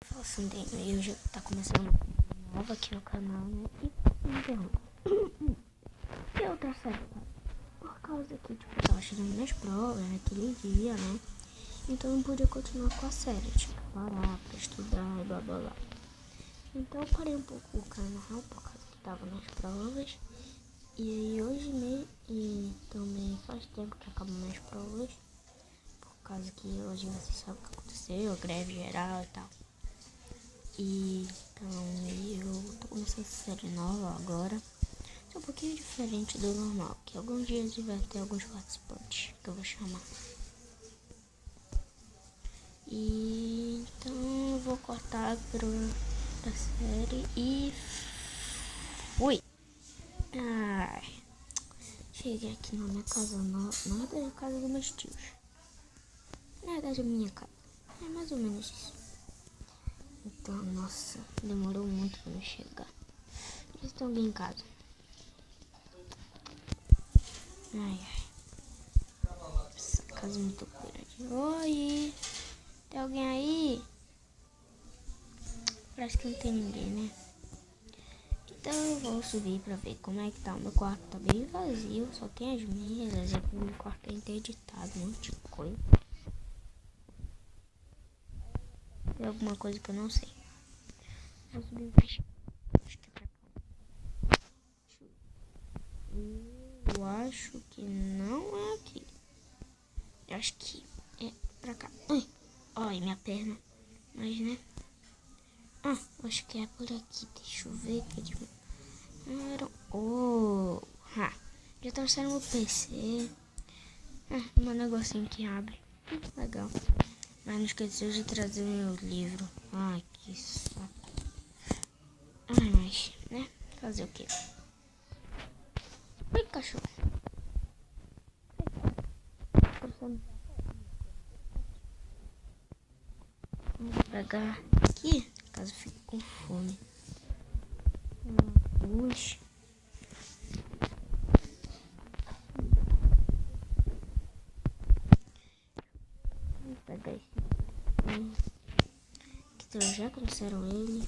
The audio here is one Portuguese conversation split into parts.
Fala Sandrinho, e hoje tá começando uma coisa nova aqui no canal, né? E me pergunta, que outra série, cara? Por causa que, tipo, eu tava chegando minhas provas naquele dia, né? Então eu não podia continuar com a série, tinha que parar pra estudar e blá blá blá. Então eu parei um pouco o canal por causa que tava nas provas. E aí hoje mesmo, e também faz tempo que acabam minhas provas. Por causa que hoje você sabe o que aconteceu, greve geral e tal. E então eu tô começando essa série nova agora. É um pouquinho diferente do normal, que alguns dias vai ter alguns participantes que eu vou chamar. E então eu vou cortar pra série e fui. Ai, cheguei aqui na minha casa nova, na verdade é a casa dos meus tios. Na verdade é minha casa, é mais ou menos isso. Então, nossa, demorou muito pra eu chegar. Eles estão ali em casa. Ai, essa casa é muito grande. Oi, tem alguém aí? Parece que não tem ninguém, né? Então eu vou subir pra ver como é que tá. O meu quarto tá bem vazio, só tem as mesas. E o meu quarto é interditado, um monte de coisa. Tem alguma coisa que eu não sei. Vou subir pra cá. Acho que é pra cá. Eu acho que não é aqui. Eu acho que é pra cá. Ai, minha perna. Mas, né? Acho que é por aqui. Deixa eu ver. Já trouxeram o PC. Um negocinho que abre. Legal. Mas não esqueceu de trazer meu livro. Ai, que saco. Mas, né? Fazer o quê? Oi, cachorro. Vamos pegar aqui, caso fique com fome. Puxa. Vamos pegar esse que já trouxeram ele.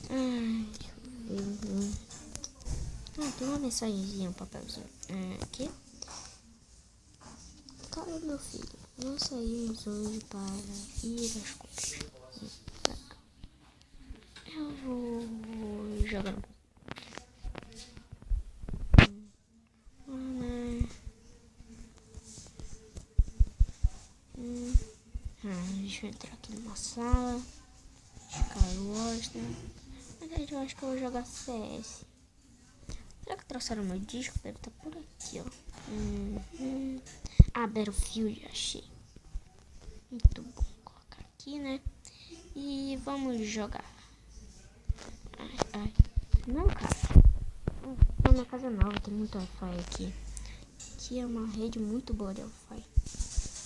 Deixa eu ver. Tem uma mensagenzinha, um papelzinho. Aqui. Cara, meu filho, nós saímos hoje para ir às compras. Eu vou jogar no deixa eu entrar aqui numa sala. Skywars, né? Mas eu acho que eu vou jogar CS. Será que trouxeram meu disco? Deve estar por aqui, ó. Battlefield, achei. Muito bom. Vou colocar aqui, né? E vamos jogar. Não, cara. É uma casa nova, tem muito Wi-Fi aqui. Aqui é uma rede muito boa de Wi-Fi.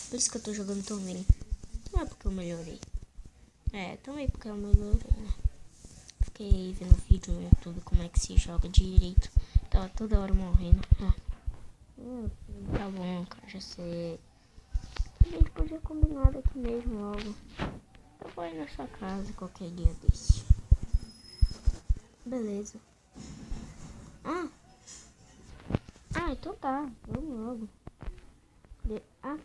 Por isso que eu tô jogando tão bem. Não é porque eu melhorei. Também porque eu melhorei, né? Fiquei vendo vídeo no YouTube como é que se joga direito. Tava toda hora morrendo. Tá bom, cara, já sei. A gente podia combinar aqui mesmo logo. Eu vou ir na sua casa qualquer dia desse. Beleza. Então tá. Vamos logo. Tá.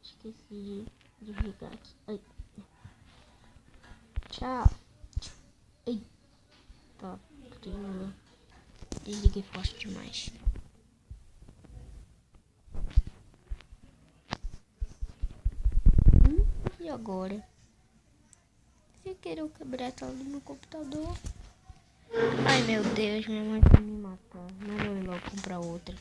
Esqueci de ligar aqui. Ai. Tchau. Ei. Tá. Desliguei forte demais. E agora? Se querer quebrar a tela do meu computador. Ai meu Deus, minha mãe vai me matar. Melhor eu ir logo comprar outra.